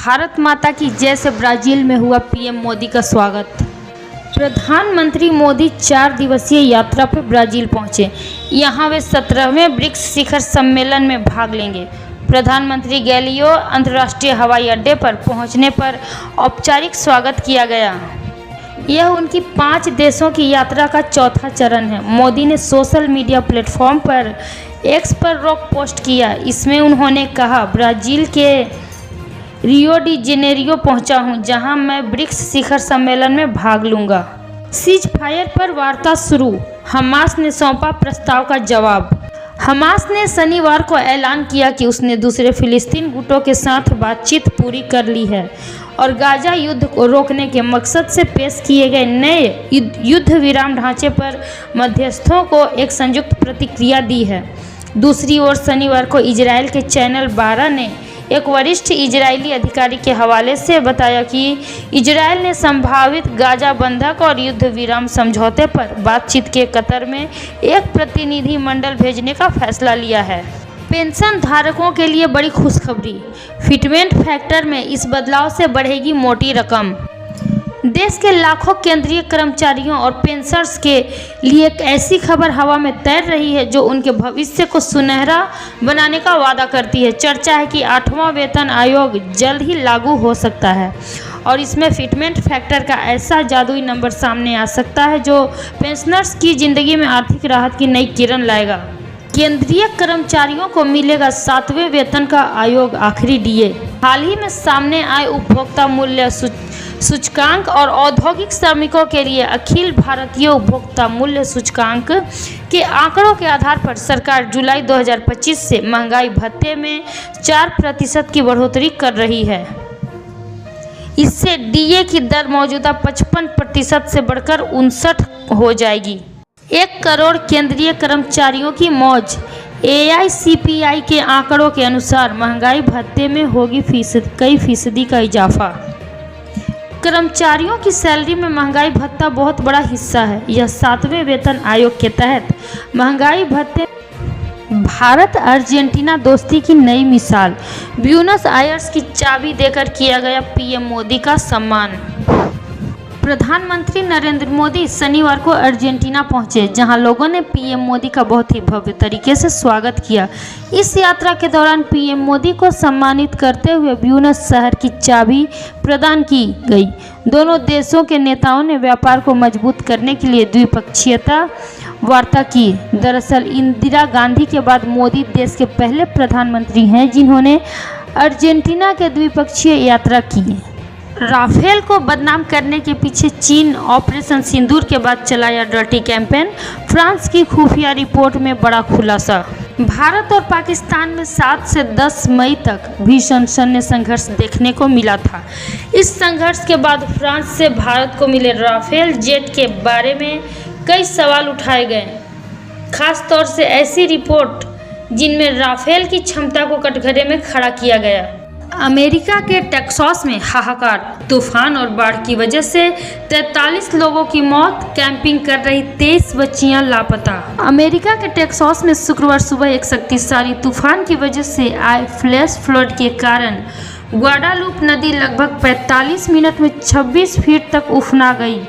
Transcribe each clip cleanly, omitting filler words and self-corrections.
भारत माता की जय से ब्राजील में हुआ पीएम मोदी का स्वागत। प्रधानमंत्री मोदी 4 दिवसीय यात्रा पर ब्राजील पहुंचे। यहां वे 17वें ब्रिक्स शिखर सम्मेलन में भाग लेंगे। प्रधानमंत्री गैलियो अंतर्राष्ट्रीय हवाई अड्डे पर पहुंचने पर औपचारिक स्वागत किया गया। यह उनकी 5 देशों की यात्रा का चौथा चरण है। मोदी ने सोशल मीडिया प्लेटफॉर्म पर एक्स पर रोक पोस्ट किया। इसमें उन्होंने कहा, ब्राज़ील के रियो डी जेनेरियो पहुंचा हूं, जहां मैं ब्रिक्स शिखर सम्मेलन में भाग लूंगा। सीज फायर पर वार्ता शुरू, हमास ने सौंपा प्रस्ताव का जवाब। हमास ने शनिवार को ऐलान किया कि उसने दूसरे फिलिस्तीन गुटों के साथ बातचीत पूरी कर ली है और गाजा युद्ध को रोकने के मकसद से पेश किए गए नए युद्ध विराम ढांचे पर मध्यस्थों को एक संयुक्त प्रतिक्रिया दी है। दूसरी ओर शनिवार को इजराइल के चैनल 12 ने एक वरिष्ठ इजरायली अधिकारी के हवाले से बताया कि इजराइल ने संभावित गाजा बंधक और युद्ध विराम समझौते पर बातचीत के कतर में एक प्रतिनिधि मंडल भेजने का फैसला लिया है। पेंशन धारकों के लिए बड़ी खुशखबरी, फिटमेंट फैक्टर में इस बदलाव से बढ़ेगी मोटी रकम। देश के लाखों केंद्रीय कर्मचारियों और पेंशनर्स के लिए एक ऐसी खबर हवा में तैर रही है जो उनके भविष्य को सुनहरा बनाने का वादा करती है। चर्चा है कि 8वां वेतन आयोग जल्द ही लागू हो सकता है और इसमें फिटमेंट फैक्टर का ऐसा जादुई नंबर सामने आ सकता है जो पेंशनर्स की ज़िंदगी में आर्थिक राहत की नई किरण लाएगा। केंद्रीय कर्मचारियों को मिलेगा 7वें वेतन का आयोग आखिरी डीए। हाल ही में सामने आए उपभोक्ता मूल्य सूचकांक और औद्योगिक श्रमिकों के लिए अखिल भारतीय उपभोक्ता मूल्य सूचकांक के आंकड़ों के आधार पर सरकार जुलाई 2025 से महंगाई भत्ते में 4% की बढ़ोतरी कर रही है। इससे डीए की दर मौजूदा 55% से बढ़कर 59 हो जाएगी। 1 करोड़ केंद्रीय कर्मचारियों की मौज। AICPI के आंकड़ों के अनुसार महंगाई भत्ते में होगी कई फीसदी का इजाफा। कर्मचारियों की सैलरी में महंगाई भत्ता बहुत बड़ा हिस्सा है। यह 7वें वेतन आयोग के तहत महंगाई भत्ते। भारत अर्जेंटीना दोस्ती की नई मिसाल, ब्यूनस आयर्स की चाबी देकर किया गया पीएम मोदी का सम्मान। प्रधानमंत्री नरेंद्र मोदी शनिवार को अर्जेंटीना पहुंचे, जहां लोगों ने पीएम मोदी का बहुत ही भव्य तरीके से स्वागत किया। इस यात्रा के दौरान पीएम मोदी को सम्मानित करते हुए ब्यूनस शहर की चाबी प्रदान की गई। दोनों देशों के नेताओं ने व्यापार को मजबूत करने के लिए द्विपक्षीयता वार्ता की। दरअसल इंदिरा गांधी के बाद मोदी देश के पहले प्रधानमंत्री हैं जिन्होंने अर्जेंटीना के द्विपक्षीय यात्रा की। राफेल को बदनाम करने के पीछे चीन ऑपरेशन सिंदूर के बाद चलाया डर्टी कैंपेन। फ्रांस की खुफिया रिपोर्ट में बड़ा खुलासा। भारत और पाकिस्तान में 7 से 10 मई तक भीषण सैन्य संघर्ष देखने को मिला था। इस संघर्ष के बाद फ्रांस से भारत को मिले राफेल जेट के बारे में कई सवाल उठाए गए, खास तौर से ऐसी रिपोर्ट जिनमें राफेल की क्षमता को कटघरे में खड़ा किया गया। अमेरिका के टेक्सास में हाहाकार, तूफान और बाढ़ की वजह से 43 लोगों की मौत, कैंपिंग कर रही 23 बच्चियां लापता। अमेरिका के टेक्सास में शुक्रवार सुबह एक शक्तिशाली तूफान की वजह से आए फ्लैश फ्लड के कारण ग्वाडालूप नदी लगभग 45 मिनट में 26 फीट तक उफना गई।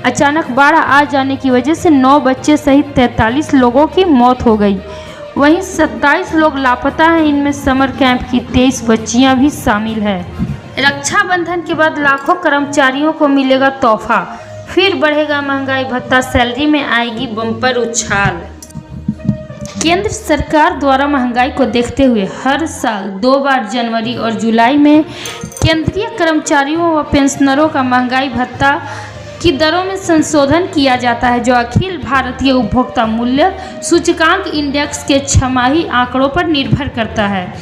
अचानक बाढ़ आ जाने की वजह से 9 बच्चे सहित 43 लोगों की मौत हो गई। वहीं 27 लोग लापता हैं। इनमें समर कैंप की 23 बच्चियां भी शामिल हैं। रक्षाबंधन के बाद लाखों कर्मचारियों को मिलेगा तोहफा, फिर बढ़ेगा महंगाई भत्ता, सैलरी में आएगी बम्पर उछाल। केंद्र सरकार द्वारा महंगाई को देखते हुए हर साल 2 बार जनवरी और जुलाई में केंद्रीय कर्मचारियों व पेंशनरों का महंगाई भत्ता की दरों में संशोधन किया जाता है, जो अखिल भारतीय उपभोक्ता मूल्य सूचकांक इंडेक्स के छमाही आंकड़ों पर निर्भर करता है।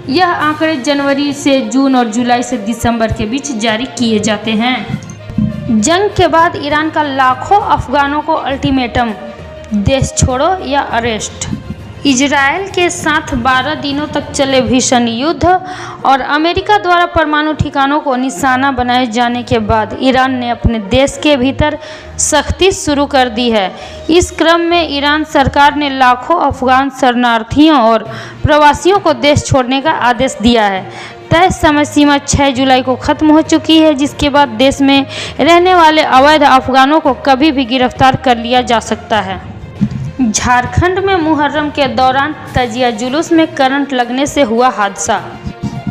यह आंकड़े जनवरी से जून और जुलाई से दिसंबर के बीच जारी किए जाते हैं। जंग के बाद ईरान का लाखों अफगानों को अल्टीमेटम, देश छोड़ो या अरेस्ट। इजरायल के साथ 12 दिनों तक चले भीषण युद्ध और अमेरिका द्वारा परमाणु ठिकानों को निशाना बनाए जाने के बाद ईरान ने अपने देश के भीतर सख्ती शुरू कर दी है। इस क्रम में ईरान सरकार ने लाखों अफगान शरणार्थियों और प्रवासियों को देश छोड़ने का आदेश दिया है। तय समय सीमा 6 जुलाई को ख़त्म हो चुकी है, जिसके बाद देश में रहने वाले अवैध अफगानों को कभी भी गिरफ्तार कर लिया जा सकता है। झारखंड में मुहर्रम के दौरान तजिया जुलूस में करंट लगने से हुआ हादसा।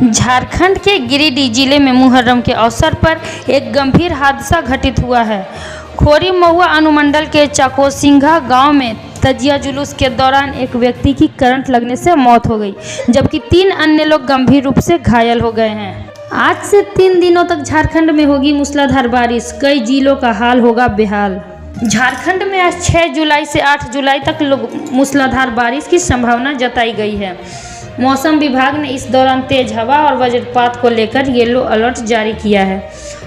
झारखंड के गिरिडीह जिले में मुहर्रम के अवसर पर एक गंभीर हादसा घटित हुआ है। खोरी महुआ अनुमंडल के चाकोसिंघा गांव में तजिया जुलूस के दौरान एक व्यक्ति की करंट लगने से मौत हो गई, जबकि 3 अन्य लोग गंभीर रूप से घायल हो गए हैं। आज से 3 दिनों तक झारखंड में होगी मूसलाधार बारिश, कई जिलों का हाल होगा बेहाल। झारखंड में आज 6 जुलाई से 8 जुलाई तक मूसलाधार बारिश की संभावना जताई गई है। मौसम विभाग ने इस दौरान तेज हवा और वज्रपात को लेकर येलो अलर्ट जारी किया है।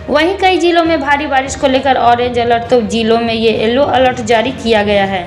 वहीं कई जिलों में भारी बारिश को लेकर ऑरेंज अलर्ट, तो जिलों में ये येलो अलर्ट जारी किया गया है।